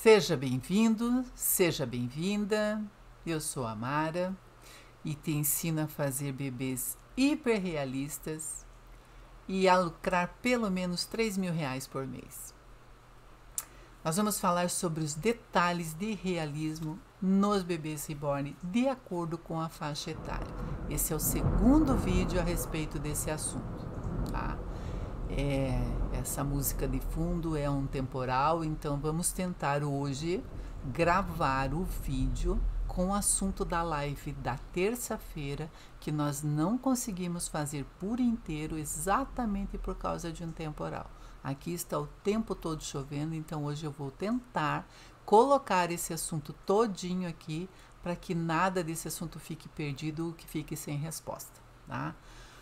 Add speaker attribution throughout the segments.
Speaker 1: Seja bem-vindo, seja bem-vinda. Eu sou a Mara e te ensino a fazer bebês hiperrealistas e a lucrar pelo menos R$ 3.000 por mês. Nós vamos falar sobre os detalhes de realismo nos bebês reborn de acordo com a faixa etária. Esse é o segundo vídeo a respeito desse assunto, tá? Essa música de fundo é um temporal, então vamos tentar hoje gravar o vídeo com o assunto da live da terça-feira, que nós não conseguimos fazer por inteiro exatamente por causa de um temporal. Aqui está o tempo todo chovendo, então hoje eu vou tentar colocar esse assunto todinho aqui para que nada desse assunto fique perdido ou que fique sem resposta, tá?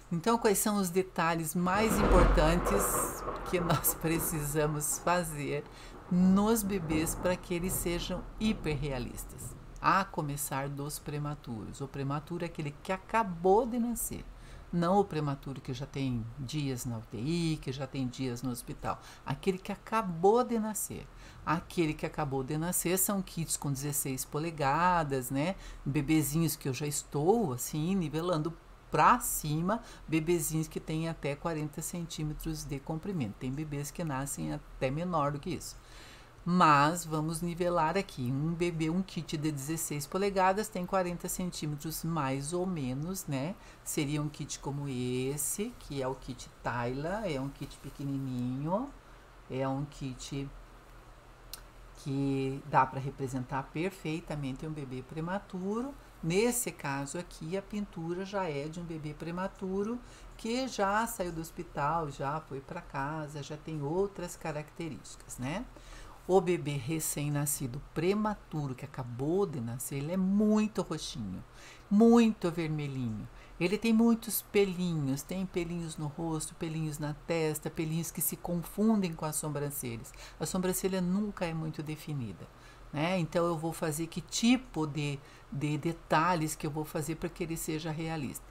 Speaker 1: Então, quais são os detalhes mais importantes que nós precisamos fazer nos bebês para que eles sejam hiperrealistas? A começar dos prematuros. O prematuro é aquele que acabou de nascer, não o prematuro que já tem dias na UTI, que já tem dias no hospital. Aquele que acabou de nascer. Aquele que acabou de nascer são kits com 16 polegadas, né? Bebezinhos que eu já estou, assim, nivelando para cima, bebezinhos que têm até 40 centímetros de comprimento. Tem bebês que nascem até menor do que isso. Mas vamos nivelar aqui. Um bebê, um kit de 16 polegadas tem 40 centímetros mais ou menos, né? Seria um kit como esse, que é o kit Tyla, é um kit pequenininho, é um kit que dá para representar perfeitamente um bebê prematuro. Nesse caso aqui, a pintura já é de um bebê prematuro que já saiu do hospital, já foi para casa, já tem outras características, né? O bebê recém-nascido prematuro, que acabou de nascer, ele é muito roxinho, muito vermelhinho. Ele tem muitos pelinhos, tem pelinhos no rosto, pelinhos na testa, pelinhos que se confundem com as sobrancelhas. A sobrancelha nunca é muito definida, né? Então eu vou fazer que tipo de detalhes que eu vou fazer para que ele seja realista.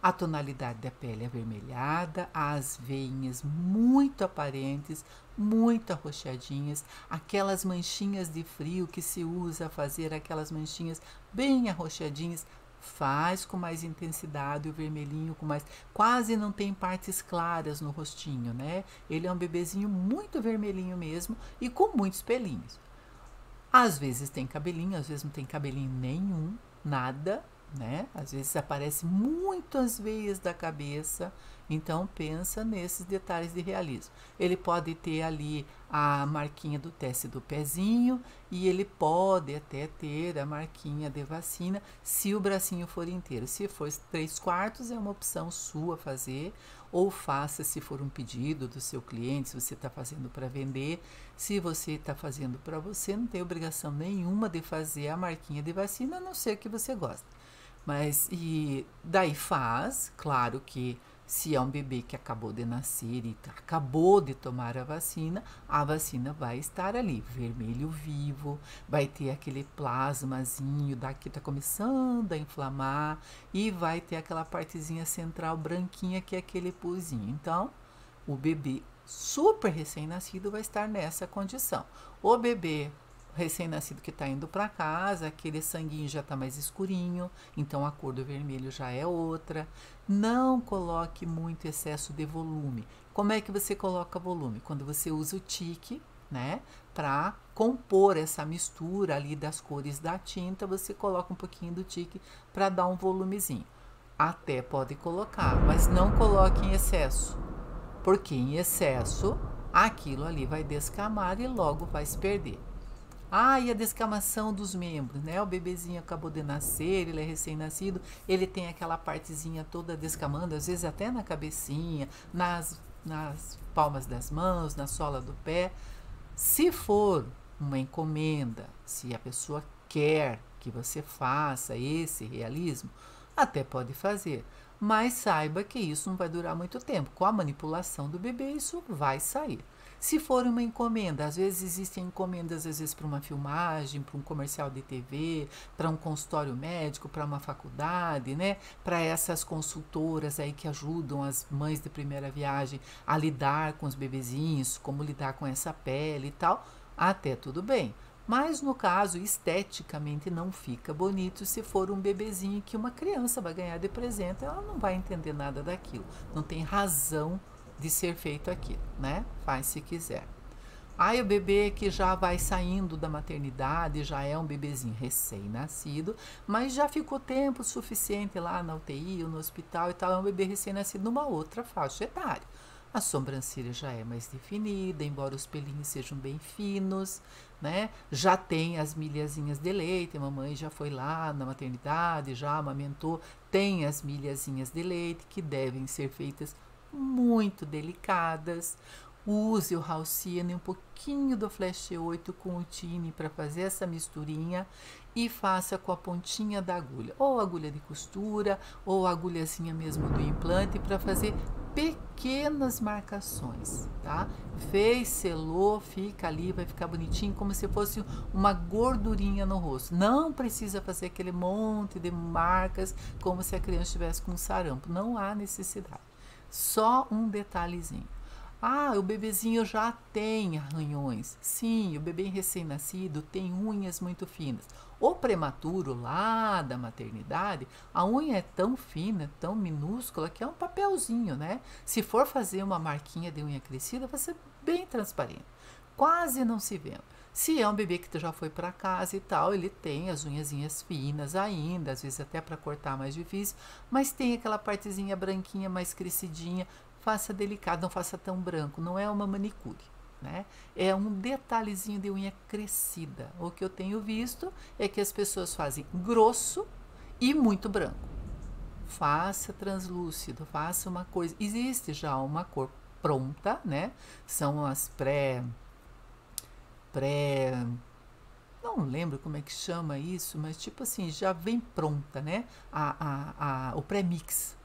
Speaker 1: A tonalidade da pele é avermelhada, as veinhas muito aparentes, muito arroxeadinhas, aquelas manchinhas de frio que se usa a fazer aquelas manchinhas bem arroxeadinhas, faz com mais intensidade, o vermelhinho com mais, quase não tem partes claras no rostinho, né? Ele é um bebezinho muito vermelhinho mesmo e com muitos pelinhos. Às vezes tem cabelinho, às vezes não tem cabelinho nenhum, nada, né? Às vezes aparece muitas veias da cabeça, então pensa nesses detalhes de realismo. Ele pode ter ali a marquinha do teste do pezinho e ele pode até ter a marquinha de vacina se o bracinho for inteiro. Se for 3/4 é uma opção sua fazer, ou faça se for um pedido do seu cliente, se você está fazendo para vender. Se você está fazendo para você, não tem obrigação nenhuma de fazer a marquinha de vacina, a não ser que você goste. Mas, e daí faz, claro que se é um bebê que acabou de nascer e acabou de tomar a vacina vai estar ali, vermelho vivo, vai ter aquele plasmazinho daqui está começando a inflamar e vai ter aquela partezinha central branquinha que é aquele puzinho. Então, o bebê super recém-nascido vai estar nessa condição. O bebê recém-nascido que está indo para casa, aquele sanguinho já está mais escurinho, então a cor do vermelho já é outra. Não coloque muito excesso de volume. Como é que você coloca volume? Quando você usa o tique, né, para compor essa mistura ali das cores da tinta, você coloca um pouquinho do tique para dar um volumezinho. Até pode colocar, mas não coloque em excesso, porque em excesso aquilo ali vai descamar e logo vai se perder. E a descamação dos membros, né? O bebezinho acabou de nascer, ele é recém-nascido, ele tem aquela partezinha toda descamando, às vezes até na cabecinha, nas palmas das mãos, na sola do pé. Se for uma encomenda, se a pessoa quer que você faça esse realismo, até pode fazer, mas saiba que isso não vai durar muito tempo. Com a manipulação do bebê, isso vai sair. Se for uma encomenda, às vezes existem encomendas, às vezes para uma filmagem, para um comercial de TV, para um consultório médico, para uma faculdade, né? Para essas consultoras aí que ajudam as mães de primeira viagem a lidar com os bebezinhos, como lidar com essa pele e tal, até tudo bem. Mas no caso, esteticamente não fica bonito se for um bebezinho que uma criança vai ganhar de presente, ela não vai entender nada daquilo. Não tem razão de ser feito aquilo, né? Faz se quiser. Aí o bebê que já vai saindo da maternidade, já é um bebezinho recém-nascido, mas já ficou tempo suficiente lá na UTI ou no hospital e tal, é um bebê recém-nascido numa outra faixa etária. A sobrancelha já é mais definida, embora os pelinhos sejam bem finos, né? Já tem as milhazinhas de leite, a mamãe já foi lá na maternidade, já amamentou, tem as milhazinhas de leite que devem ser feitas muito delicadas. Use o Halcyone e um pouquinho do Flash 8 com o Tine para fazer essa misturinha e faça com a pontinha da agulha, ou agulha de costura, ou agulhazinha mesmo do implante, para fazer pequenas marcações, tá? Fez, selou, fica ali, vai ficar bonitinho, como se fosse uma gordurinha no rosto. Não precisa fazer aquele monte de marcas como se a criança estivesse com sarampo, não há necessidade. Só um detalhezinho. Ah, o bebezinho já tem arranhões. Sim, o bebê recém-nascido tem unhas muito finas. O prematuro lá da maternidade, a unha é tão fina, tão minúscula, que é um papelzinho, né? Se for fazer uma marquinha de unha crescida, vai ser bem transparente. Quase não se vê. Se é um bebê que já foi para casa e tal, ele tem as unhazinhas finas ainda, às vezes até para cortar mais difícil, mas tem aquela partezinha branquinha mais crescidinha. Faça delicado, não faça tão branco, não é uma manicure, né? É um detalhezinho de unha crescida. O que eu tenho visto é que as pessoas fazem grosso e muito branco. Faça translúcido, faça uma coisa. Existe já uma cor pronta, né? São as não lembro como é que chama isso, mas tipo assim, já vem pronta, né? O pré-mix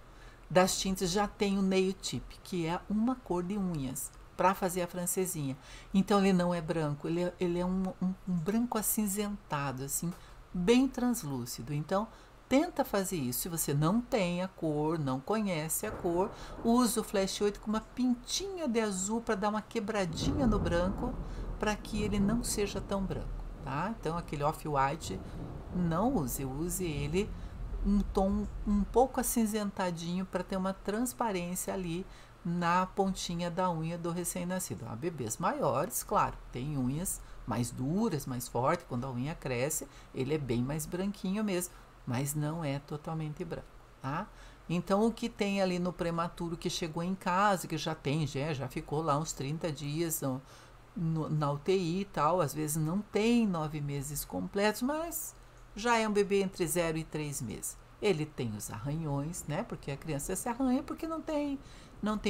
Speaker 1: das tintas já tem o nail tip, que é uma cor de unhas para fazer a francesinha. Então ele não é branco, ele é um branco acinzentado, assim, bem translúcido. Então tenta fazer isso. Se você não tem a cor, não conhece a cor, usa o Flash 8 com uma pintinha de azul para dar uma quebradinha no branco, para que ele não seja tão branco, tá? Então aquele off-white não use ele um tom um pouco acinzentadinho para ter uma transparência ali na pontinha da unha do recém-nascido. Há bebês maiores, claro, tem unhas mais duras, mais fortes, quando a unha cresce, ele é bem mais branquinho mesmo, mas não é totalmente branco, tá? Então, o que tem ali no prematuro que chegou em casa, que já tem, já ficou lá uns 30 dias na UTI e tal, às vezes não tem 9 meses completos, mas já é um bebê entre 0 e 3 meses. Ele tem os arranhões, né? Porque a criança se arranha porque não tem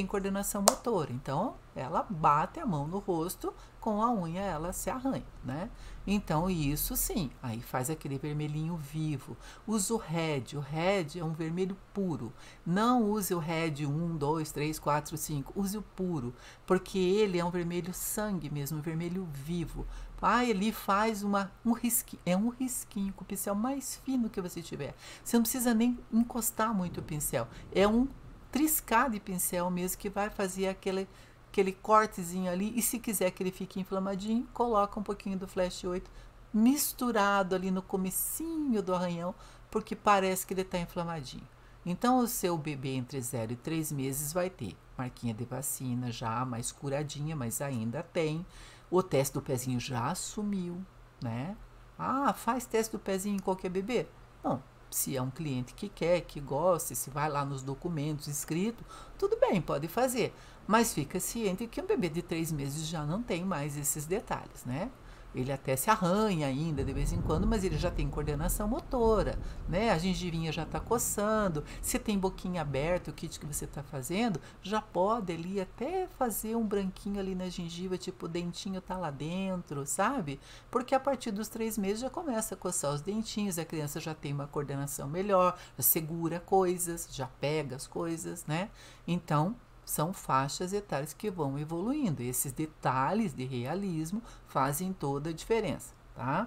Speaker 1: coordenação motora. Então, ela bate a mão no rosto, com a unha ela se arranha, né? Então, isso sim, aí faz aquele vermelhinho vivo. Usa o red. O red é um vermelho puro. Não use o red 1, 2, 3, 4, 5. Use o puro, porque ele é um vermelho sangue mesmo, um vermelho vivo. Ah, ele faz um risquinho, é um risquinho com o pincel mais fino que você tiver. Você não precisa nem encostar muito o pincel. É um triscar de pincel mesmo que vai fazer aquele cortezinho ali. E se quiser que ele fique inflamadinho, coloca um pouquinho do Flash 8 misturado ali no comecinho do arranhão, porque parece que ele está inflamadinho. Então, o seu bebê entre 0 e 3 meses vai ter marquinha de vacina já mais curadinha, mas ainda tem. O teste do pezinho já sumiu, né? Ah, faz teste do pezinho em qualquer bebê? Não, se é um cliente que quer, que gosta, se vai lá nos documentos escrito, tudo bem, pode fazer. Mas fica ciente que um bebê de 3 meses já não tem mais esses detalhes, né? Ele até se arranha ainda de vez em quando, mas ele já tem coordenação motora, né? A gengivinha já está coçando. Se tem boquinha aberta, o kit que você está fazendo, já pode ali até fazer um branquinho ali na gengiva, tipo o dentinho tá lá dentro, sabe? Porque a partir dos 3 meses já começa a coçar os dentinhos, a criança já tem uma coordenação melhor, já segura coisas, já pega as coisas, né? Então, são faixas etárias que vão evoluindo. Esses detalhes de realismo fazem toda a diferença, tá?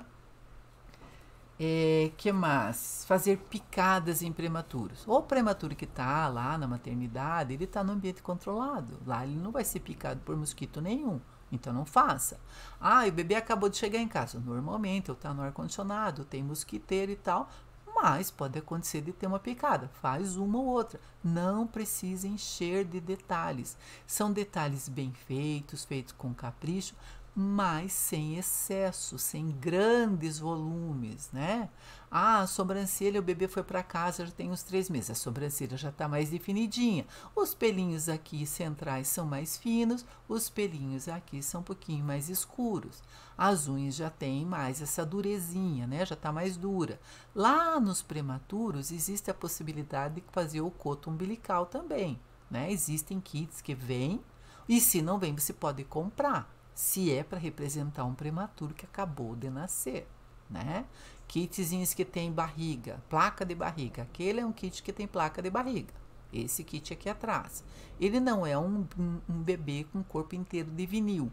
Speaker 1: Que mais? Fazer picadas em prematuros. O prematuro que está lá na maternidade, ele está no ambiente controlado. Lá ele não vai ser picado por mosquito nenhum, Então não faça. Ah, e o bebê acabou de chegar em casa. Normalmente eu tá no ar-condicionado, tem mosquiteiro e tal, mas pode acontecer de ter uma picada. Faz uma ou outra. Não precisa encher de detalhes. São detalhes bem feitos, feitos com capricho, mas sem excesso, sem grandes volumes, né? Ah, a sobrancelha, o bebê foi para casa, já tem uns 3 meses, a sobrancelha já está mais definidinha. Os pelinhos aqui centrais são mais finos, os pelinhos aqui são um pouquinho mais escuros. As unhas já têm mais essa durezinha, né? Já está mais dura. Lá nos prematuros, existe a possibilidade de fazer o coto umbilical também, né? Existem kits que vêm, e se não vem, você pode comprar, se é para representar um prematuro que acabou de nascer, né? Kitzinhos que tem barriga, placa de barriga. Aquele é um kit que tem placa de barriga. Esse kit aqui atrás. Ele não é um bebê com o corpo inteiro de vinil.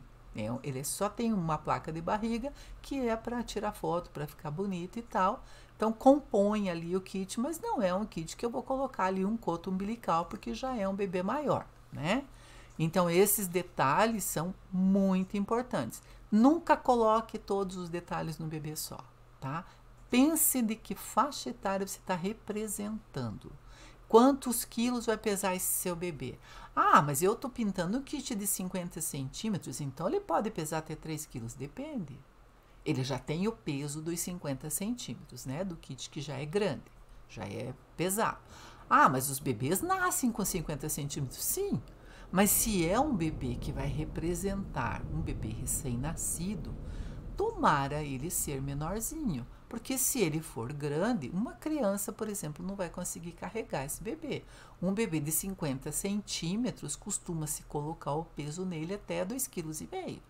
Speaker 1: Ele só tem uma placa de barriga que é para tirar foto, para ficar bonito e tal. Então compõe ali o kit, mas não é um kit que eu vou colocar ali um coto umbilical, porque já é um bebê maior, né? Então, esses detalhes são muito importantes. Nunca coloque todos os detalhes no bebê só, tá? Pense de que faixa etária você está representando. Quantos quilos vai pesar esse seu bebê? Ah, mas eu estou pintando um kit de 50 centímetros, então ele pode pesar até 3 quilos. Depende. Ele já tem o peso dos 50 centímetros, né? Do kit que já é grande, já é pesado. Ah, mas os bebês nascem com 50 centímetros? Sim. Mas se é um bebê que vai representar um bebê recém-nascido, tomara ele ser menorzinho. Porque se ele for grande, uma criança, por exemplo, não vai conseguir carregar esse bebê. Um bebê de 50 centímetros costuma-se colocar o peso nele até 2,5 kg.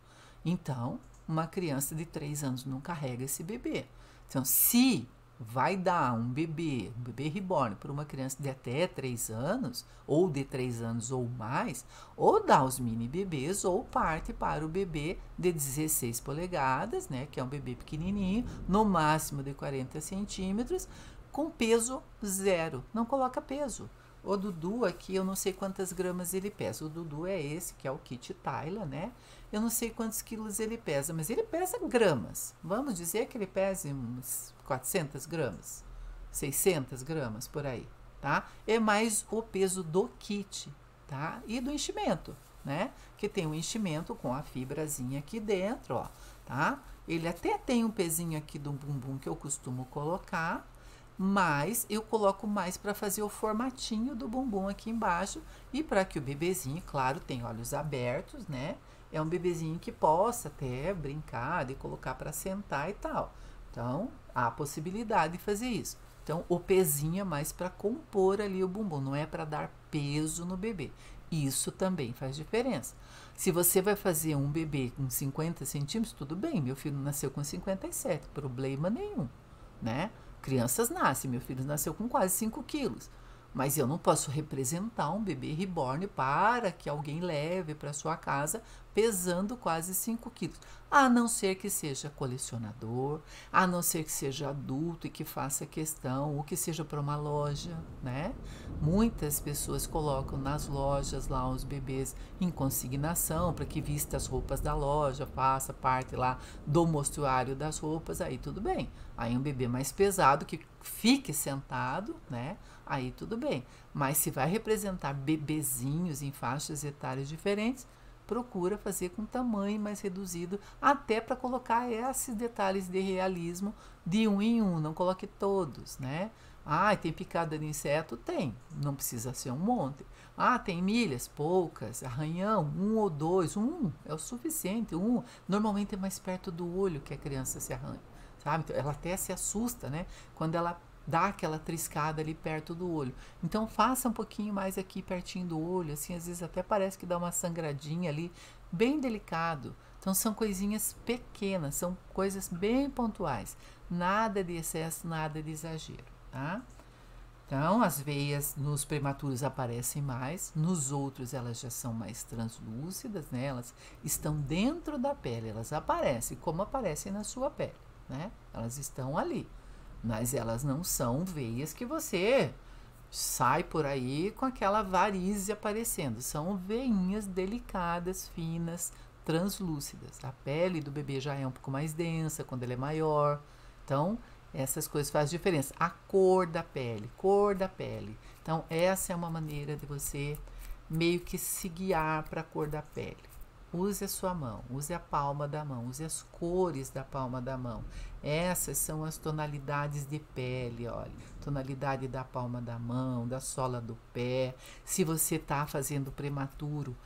Speaker 1: Então, uma criança de 3 anos não carrega esse bebê. Então, se vai dar um bebê reborn para uma criança de até 3 anos, ou de 3 anos ou mais, ou dá os mini bebês, ou parte para o bebê de 16 polegadas, né, que é um bebê pequenininho, no máximo de 40 centímetros, com peso 0. Não coloca peso. O Dudu aqui, eu não sei quantas gramas ele pesa. O Dudu é esse, que é o kit Tyla, né? Eu não sei quantos quilos ele pesa, mas ele pesa gramas. Vamos dizer que ele pese uns 400 gramas, 600 gramas, por aí, tá? É mais o peso do kit, tá? E do enchimento, né? Que tem um enchimento com a fibrazinha aqui dentro, ó, tá? Ele até tem um pezinho aqui do bumbum que eu costumo colocar, mas eu coloco mais para fazer o formatinho do bumbum aqui embaixo e para que o bebezinho, claro, tenha olhos abertos, né? É um bebezinho que possa até brincar, de colocar para sentar e tal. Então, há a possibilidade de fazer isso. Então, o pezinho é mais para compor ali o bumbum, não é para dar peso no bebê. Isso também faz diferença. Se você vai fazer um bebê com 50 centímetros, tudo bem, meu filho nasceu com 57, problema nenhum, né? Crianças nascem, meu filho nasceu com quase 5 quilos. Mas eu não posso representar um bebê reborn para que alguém leve para sua casa pesando quase 5 quilos. A não ser que seja colecionador, a não ser que seja adulto e que faça questão, ou que seja para uma loja, né? Muitas pessoas colocam nas lojas lá os bebês em consignação para que vista as roupas da loja, faça parte lá do mostruário das roupas, aí tudo bem. Aí um bebê mais pesado que fique sentado, né? Aí tudo bem. Mas se vai representar bebezinhos em faixas etárias diferentes, procura fazer com tamanho mais reduzido, até para colocar esses detalhes de realismo de um em um, não coloque todos, né? Ah, tem picada de inseto? Tem, não precisa ser um monte. Ah, tem milhas? Poucas. Arranhão? 1 ou 2. É o suficiente. Normalmente é mais perto do olho que a criança se arranha, sabe? Então, ela até se assusta, né? Quando ela dá aquela triscada ali perto do olho. Então, faça um pouquinho mais aqui pertinho do olho, assim, às vezes até parece que dá uma sangradinha ali, bem delicado. Então, são coisinhas pequenas, são coisas bem pontuais. Nada de excesso, nada de exagero, tá? Então, as veias nos prematuros aparecem mais, nos outros elas já são mais translúcidas, né? Elas estão dentro da pele, elas aparecem como aparecem na sua pele, né? Elas estão ali. Mas elas não são veias que você sai por aí com aquela varize aparecendo. São veinhas delicadas, finas, translúcidas. A pele do bebê já é um pouco mais densa quando ele é maior. Então, essas coisas fazem diferença. A cor da pele, cor da pele. Então, essa é uma maneira de você meio que se guiar para a cor da pele. Use a sua mão, use a palma da mão, use as cores da palma da mão. Essas são as tonalidades de pele, olha. Tonalidade da palma da mão, da sola do pé. Se você está fazendo prematuro,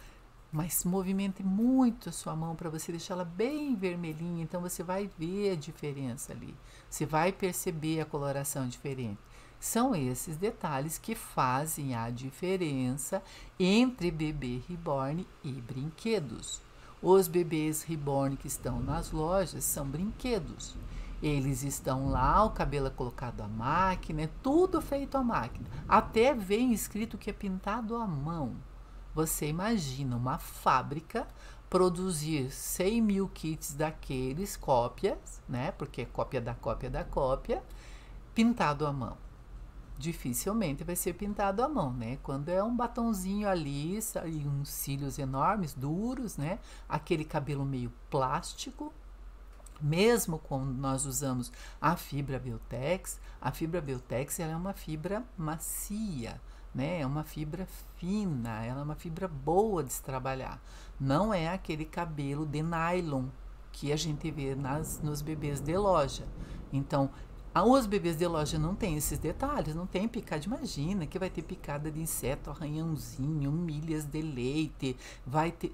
Speaker 1: mas movimente muito a sua mão para você deixá-la bem vermelhinha, então você vai ver a diferença ali. Você vai perceber a coloração diferente. São esses detalhes que fazem a diferença entre bebê reborn e brinquedos. Os bebês reborn que estão nas lojas são brinquedos. Eles estão lá, o cabelo é colocado à máquina, é tudo feito à máquina. Até vem escrito que é pintado à mão. Você imagina uma fábrica produzir 100 mil kits daqueles, cópias, né? Porque é cópia da cópia da cópia, pintado à mão. Dificilmente vai ser pintado à mão, né? Quando é um batonzinho ali e uns cílios enormes, duros, né? Aquele cabelo meio plástico. Mesmo quando nós usamos a fibra Biotex ela é uma fibra macia, né? É uma fibra fina, ela é uma fibra boa de se trabalhar. Não é aquele cabelo de nylon que a gente vê nos bebês de loja. Então, os bebês de loja não tem esses detalhes, não tem picada. Imagina que vai ter picada de inseto, arranhãozinho, milhas de leite,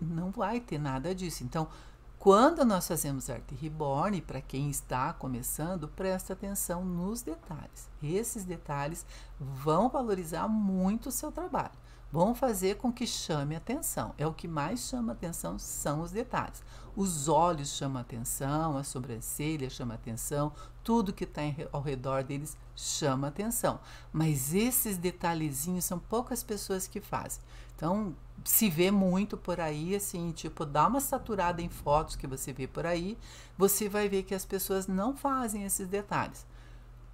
Speaker 1: não vai ter nada disso. Então, quando nós fazemos arte reborn, para quem está começando, presta atenção nos detalhes. Esses detalhes vão valorizar muito o seu trabalho. Vão fazer com que chame atenção. É o que mais chama atenção, são os detalhes. Os olhos chamam atenção, a sobrancelha chama atenção, tudo que está ao redor deles chama atenção. Mas esses detalhezinhos são poucas pessoas que fazem. Então, se vê muito por aí, assim, tipo, dá uma saturada em fotos que você vê por aí, você vai ver que as pessoas não fazem esses detalhes.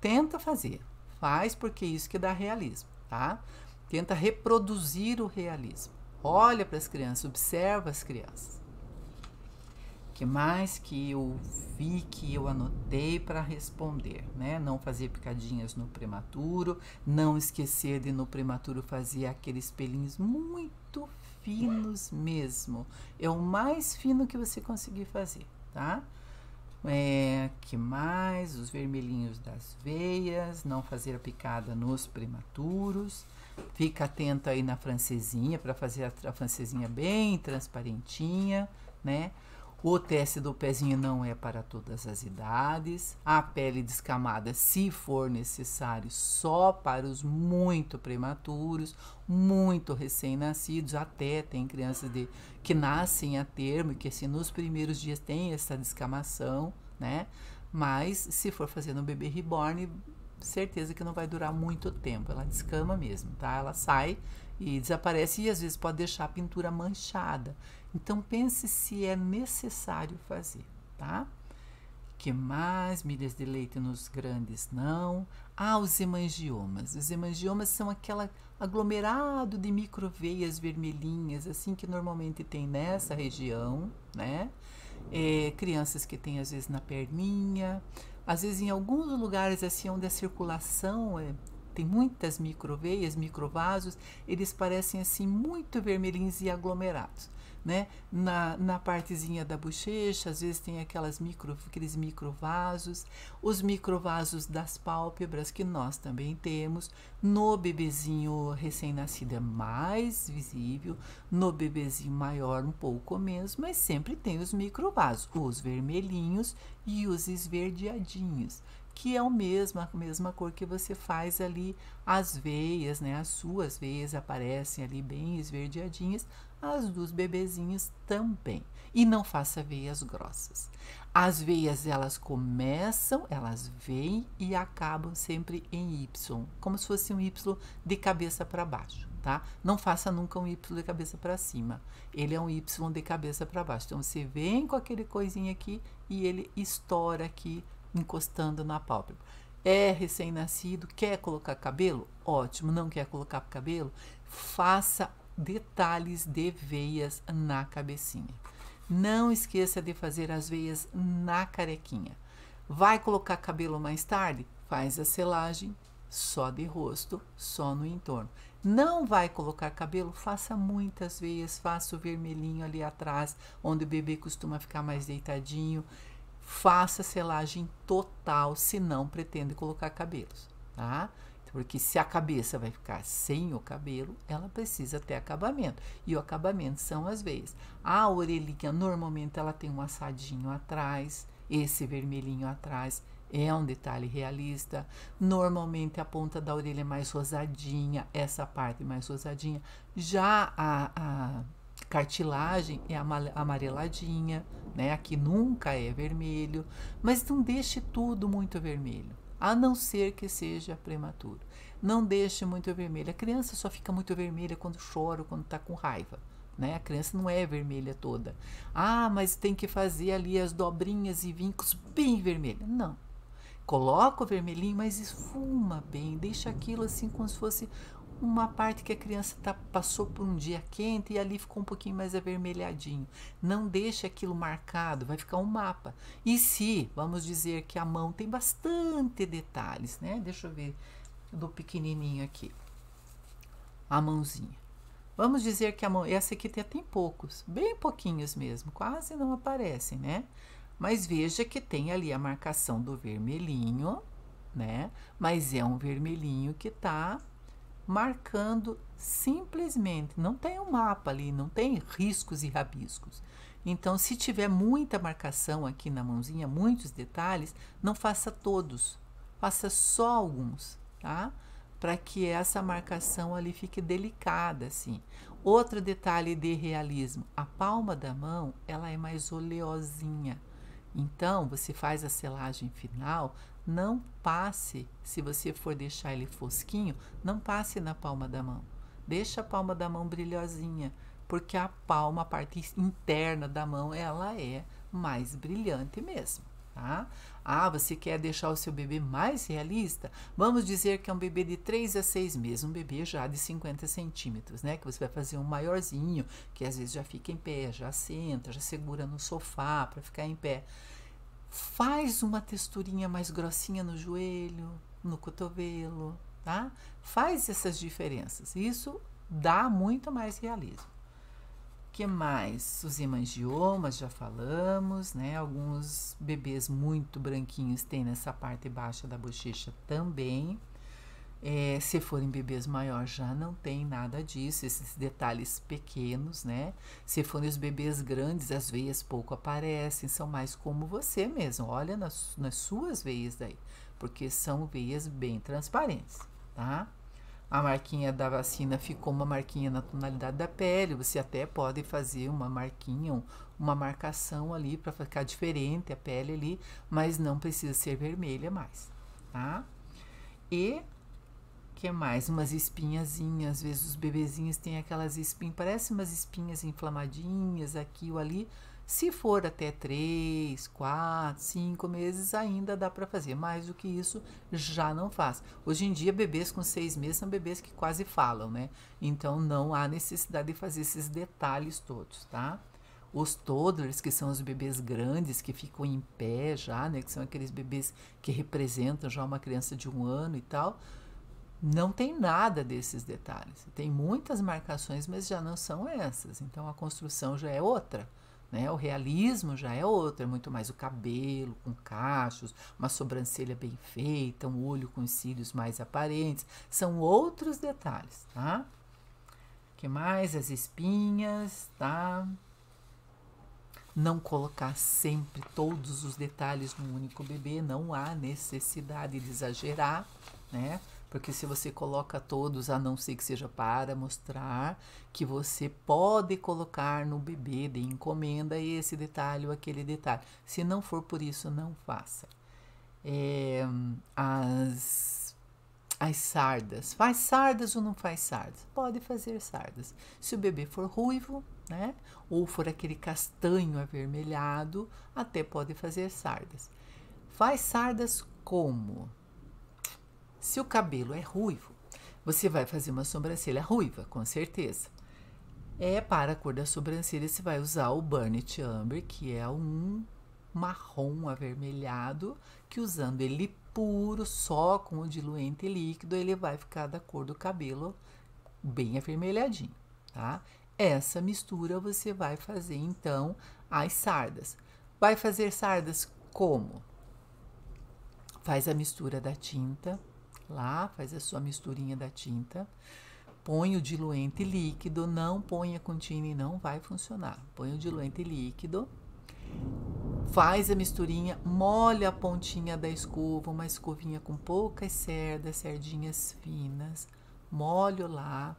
Speaker 1: Tenta fazer, faz porque é isso que dá realismo, tá? Tenta reproduzir o realismo. Olha para as crianças, observa as crianças. O que mais que eu vi que eu anotei para responder, né? Não fazer picadinhas no prematuro, não esquecer de no prematuro fazer aqueles pelinhos muito finos mesmo. É o mais fino que você conseguir fazer, tá? Que mais? Os vermelhinhos das veias, não fazer a picada nos prematuros. Fica atento aí na francesinha, para fazer a francesinha bem transparentinha, né? O teste do pezinho não é para todas as idades. A pele descamada, se for necessário, só para os muito prematuros, muito recém-nascidos. Até tem crianças que nascem a termo e que assim, nos primeiros dias tem essa descamação, né? Mas se for fazer no bebê reborn, certeza que não vai durar muito tempo. Ela descama mesmo, tá? Ela sai e desaparece e às vezes pode deixar a pintura manchada. Então pense se é necessário fazer, tá? Que mais? Milhas de leite nos grandes não. Os hemangiomas. Os hemangiomas são aquele aglomerado de microveias vermelhinhas, assim que normalmente tem nessa região, né? Crianças que têm às vezes na perninha, às vezes em alguns lugares assim onde a circulação tem muitas microveias, microvasos, eles parecem assim muito vermelhinhos e aglomerados, né? Na partezinha da bochecha, às vezes tem aqueles microvasos, os microvasos das pálpebras que nós também temos. No bebezinho recém-nascido é mais visível, no bebezinho maior um pouco menos, mas sempre tem os microvasos, os vermelhinhos e os esverdeadinhos, que é a mesma cor que você faz ali as veias, né? As suas veias aparecem ali bem esverdeadinhas, as dos bebezinhos também. E não faça veias grossas. As veias, elas vêm e acabam sempre em Y, como se fosse um Y de cabeça para baixo, tá? Não faça nunca um Y de cabeça para cima. Ele é um Y de cabeça para baixo. Então, você vem com aquele coisinho aqui e ele estoura aqui, encostando na pálpebra. É recém-nascido, quer colocar cabelo? Ótimo. Não quer colocar cabelo? Faça detalhes de veias na cabecinha. Não esqueça de fazer as veias na carequinha. Vai colocar cabelo mais tarde? Faz a selagem só de rosto, só no entorno. Não vai colocar cabelo? Faça muitas veias, faça o vermelhinho ali atrás, onde o bebê costuma ficar mais deitadinho. Faça selagem total, se não pretende colocar cabelos, tá? Porque se a cabeça vai ficar sem o cabelo, ela precisa ter acabamento. E o acabamento são as veias. A orelhinha, normalmente, ela tem um assadinho atrás. Esse vermelhinho atrás é um detalhe realista. Normalmente, a ponta da orelha é mais rosadinha. Essa parte mais rosadinha. Já a cartilagem é amareladinha, né? Aqui nunca é vermelho. Mas não deixe tudo muito vermelho, a não ser que seja prematuro. Não deixe muito vermelho. A criança só fica muito vermelha quando chora ou quando está com raiva, né? A criança não é vermelha toda. Ah, mas tem que fazer ali as dobrinhas e vincos bem vermelhos. Não. Coloca o vermelhinho, mas esfuma bem. Deixa aquilo assim como se fosse uma parte que a criança passou por um dia quente e ali ficou um pouquinho mais avermelhadinho. Não deixe aquilo marcado, vai ficar um mapa. E se, vamos dizer que a mão tem bastante detalhes, né? Deixa eu ver do pequenininho aqui. A mãozinha. Vamos dizer que a mão, essa aqui tem poucos, bem pouquinhos mesmo, quase não aparecem, né? Mas veja que tem ali a marcação do vermelhinho, né? Mas é um vermelhinho que tá marcando simplesmente, não tem um mapa ali, não tem riscos e rabiscos. Então, se tiver muita marcação aqui na mãozinha, muitos detalhes, não faça todos, faça só alguns, tá? Para que essa marcação ali fique delicada, assim. Outro detalhe de realismo, a palma da mão, ela é mais oleosinha. Então, você faz a selagem final, não passe, se você for deixar ele fosquinho, não passe na palma da mão. Deixa a palma da mão brilhosinha, porque a palma, a parte interna da mão, ela é mais brilhante mesmo, tá? Ah, você quer deixar o seu bebê mais realista? Vamos dizer que é um bebê de 3 a 6 meses, um bebê já de 50 centímetros, né? Que você vai fazer um maiorzinho, que às vezes já fica em pé, já senta, já segura no sofá para ficar em pé. Faz uma texturinha mais grossinha no joelho, no cotovelo, tá? Faz essas diferenças. Isso dá muito mais realismo. Que mais? Os hemangiomas, já falamos, né? Alguns bebês muito branquinhos têm nessa parte baixa da bochecha também. Se forem bebês maiores, já não tem nada disso, esses detalhes pequenos, né? Se forem os bebês grandes, as veias pouco aparecem, são mais como você mesmo. Olha nas suas veias daí, porque são veias bem transparentes, tá? A marquinha da vacina ficou uma marquinha na tonalidade da pele, você até pode fazer uma marquinha, uma marcação ali para ficar diferente a pele ali, mas não precisa ser vermelha mais, tá? E que mais? Umas espinhazinhas, às vezes os bebezinhos têm aquelas espinhas, parecem umas espinhas inflamadinhas aqui ou ali. Se for até 3, 4, 5 meses, ainda dá para fazer. Mais do que isso, já não faz. Hoje em dia, bebês com 6 meses são bebês que quase falam, né? Então, não há necessidade de fazer esses detalhes todos, tá? Os toddlers, que são os bebês grandes, que ficam em pé já, né? Que são aqueles bebês que representam já uma criança de 1 ano e tal. Não tem nada desses detalhes. Tem muitas marcações, mas já não são essas. Então, a construção já é outra, né? O realismo já é outro. É muito mais o cabelo com cachos, uma sobrancelha bem feita, um olho com os cílios mais aparentes. São outros detalhes, tá? O que mais? As espinhas, tá? Não colocar sempre todos os detalhes no único bebê. Não há necessidade de exagerar, né? Porque se você coloca todos, a não ser que seja para mostrar que você pode colocar no bebê de encomenda esse detalhe ou aquele detalhe. Se não for por isso, não faça. As sardas. Faz sardas ou não faz sardas? Pode fazer sardas. Se o bebê for ruivo, né? Ou for aquele castanho avermelhado, até pode fazer sardas. Faz sardas como? Se o cabelo é ruivo, você vai fazer uma sobrancelha ruiva, com certeza. Para a cor da sobrancelha, você vai usar o Burnt Umber, que é um marrom avermelhado, que usando ele puro, só com o diluente líquido, ele vai ficar da cor do cabelo bem avermelhadinho, tá? Essa mistura você vai fazer, então, as sardas. Vai fazer sardas como? Faz a mistura da tinta, lá, faz a sua misturinha da tinta, põe o diluente líquido, não ponha com tine, não vai funcionar. Põe o diluente líquido, faz a misturinha, molha a pontinha da escova, uma escovinha com poucas cerdas, cerdinhas finas, molho lá,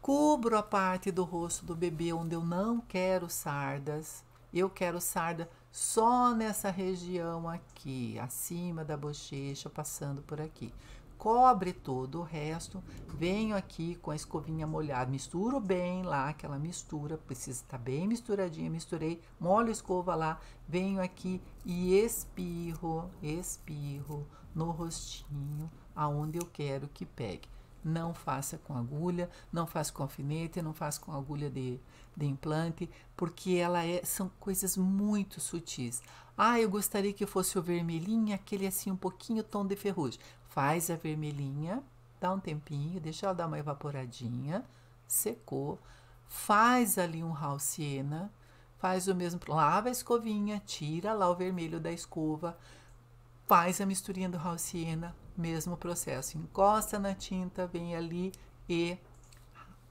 Speaker 1: cubro a parte do rosto do bebê onde eu não quero sardas, eu quero sarda só nessa região aqui, acima da bochecha, passando por aqui. Cobre todo o resto, venho aqui com a escovinha molhada, misturo bem lá, aquela mistura, precisa estar bem misturadinha, misturei, molho a escova lá, venho aqui e espirro no rostinho, aonde eu quero que pegue. Não faça com agulha, não faça com alfinete, não faça com agulha de implante, porque são coisas muito sutis. Eu gostaria que fosse o vermelhinho, aquele assim um pouquinho tom de ferrugem. Faz a vermelhinha, dá um tempinho, deixa ela dar uma evaporadinha, secou. Faz ali um Hall Sienna, faz o mesmo, lava a escovinha, tira lá o vermelho da escova, faz a misturinha do Hall Sienna, mesmo processo. Encosta na tinta, vem ali e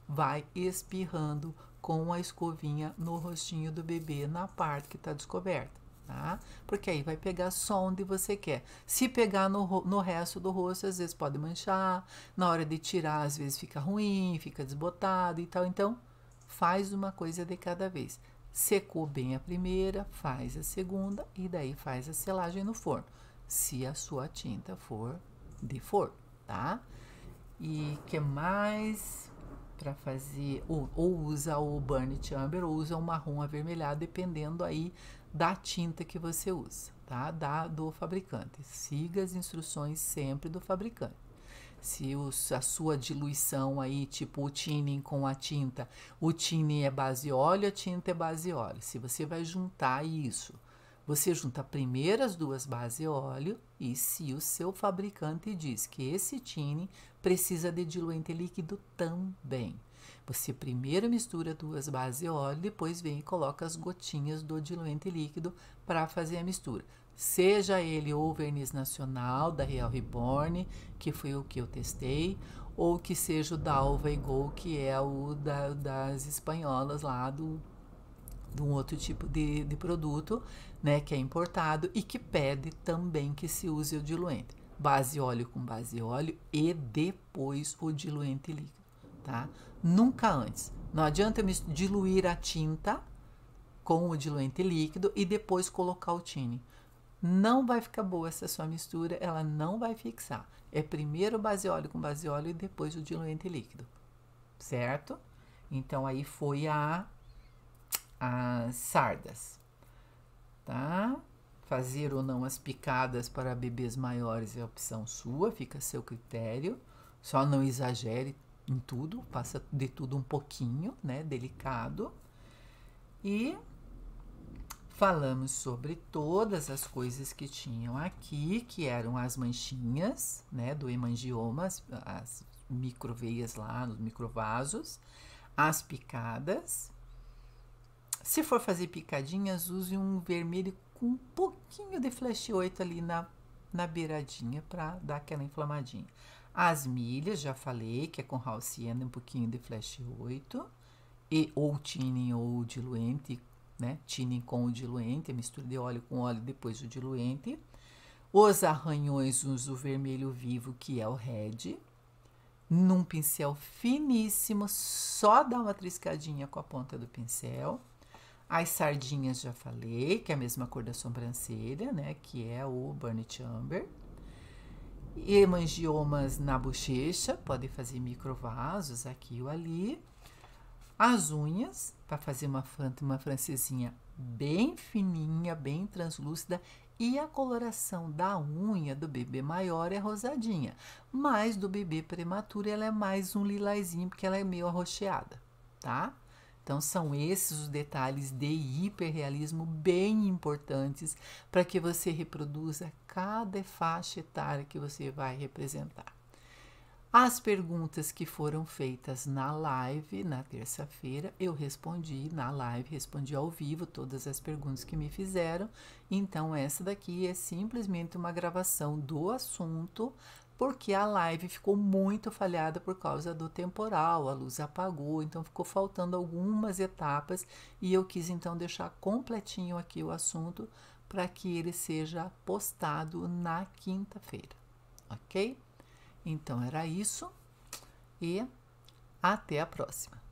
Speaker 1: vai espirrando com a escovinha no rostinho do bebê, na parte que está descoberta. Tá? Porque aí vai pegar só onde você quer. Se pegar no resto do rosto, às vezes pode manchar, na hora de tirar, às vezes fica ruim, fica desbotado e tal. Então, faz uma coisa de cada vez. Secou bem a primeira, faz a segunda e daí faz a selagem no forno, se a sua tinta for de forno, tá? E que mais para fazer? Ou usa o Burnt Umber ou usa o marrom avermelhado, dependendo aí da tinta que você usa, tá? Do fabricante. Siga as instruções sempre do fabricante. Se a sua diluição aí, tipo o tinning com a tinta, o tinning é base óleo, a tinta é base óleo. Se você vai juntar isso, você junta primeiro as duas base óleo e se o seu fabricante diz que esse tinning precisa de diluente líquido também. Você primeiro mistura duas bases óleo, depois vem e coloca as gotinhas do diluente líquido para fazer a mistura. Seja ele ou verniz nacional da Real Reborn, que foi o que eu testei, ou que seja o da Alva e Go, que é o das espanholas lá de um outro tipo de produto, né, que é importado e que pede também que se use o diluente. Base óleo com base óleo e depois o diluente líquido, tá? Nunca antes. Não adianta eu diluir a tinta com o diluente líquido e depois colocar o tinning. Não vai ficar boa essa sua mistura, ela não vai fixar. É primeiro base óleo com base óleo e depois o diluente líquido, certo? Então aí foi as sardas, tá? Fazer ou não as picadas para bebês maiores é opção sua, fica a seu critério. Só não exagere em tudo, faça de tudo um pouquinho, né? Delicado. E falamos sobre todas as coisas que tinham aqui, que eram as manchinhas, né, do hemangioma, as microveias lá, nos microvasos, as picadas. Se for fazer picadinhas, use um vermelho com um pouquinho de flash 8 ali na beiradinha para dar aquela inflamadinha. As milhas, já falei, que é com Hall Sienna, um pouquinho de flash 8, e ou tinning ou diluente, né? Tinning com o diluente, a mistura de óleo com óleo, depois o diluente. Os arranhões, uso o vermelho vivo, que é o red. Num pincel finíssimo, só dá uma triscadinha com a ponta do pincel. As sardinhas, já falei, que é a mesma cor da sobrancelha, né? Que é o Burnt Umber. Hemangiomas na bochecha, pode fazer microvasos aqui ou ali. As unhas, para fazer uma francesinha bem fininha, bem translúcida. E a coloração da unha do bebê maior é rosadinha. Mas do bebê prematuro ela é mais um lilazinho, porque ela é meio arroxeada, tá? Então, são esses os detalhes de hiperrealismo bem importantes para que você reproduza cada faixa etária que você vai representar. As perguntas que foram feitas na live, na terça-feira, eu respondi na live, respondi ao vivo todas as perguntas que me fizeram. Então, essa daqui é simplesmente uma gravação do assunto, porque a live ficou muito falhada por causa do temporal, a luz apagou, então ficou faltando algumas etapas e eu quis então deixar completinho aqui o assunto para que ele seja postado na quinta-feira, ok? Então era isso e até a próxima.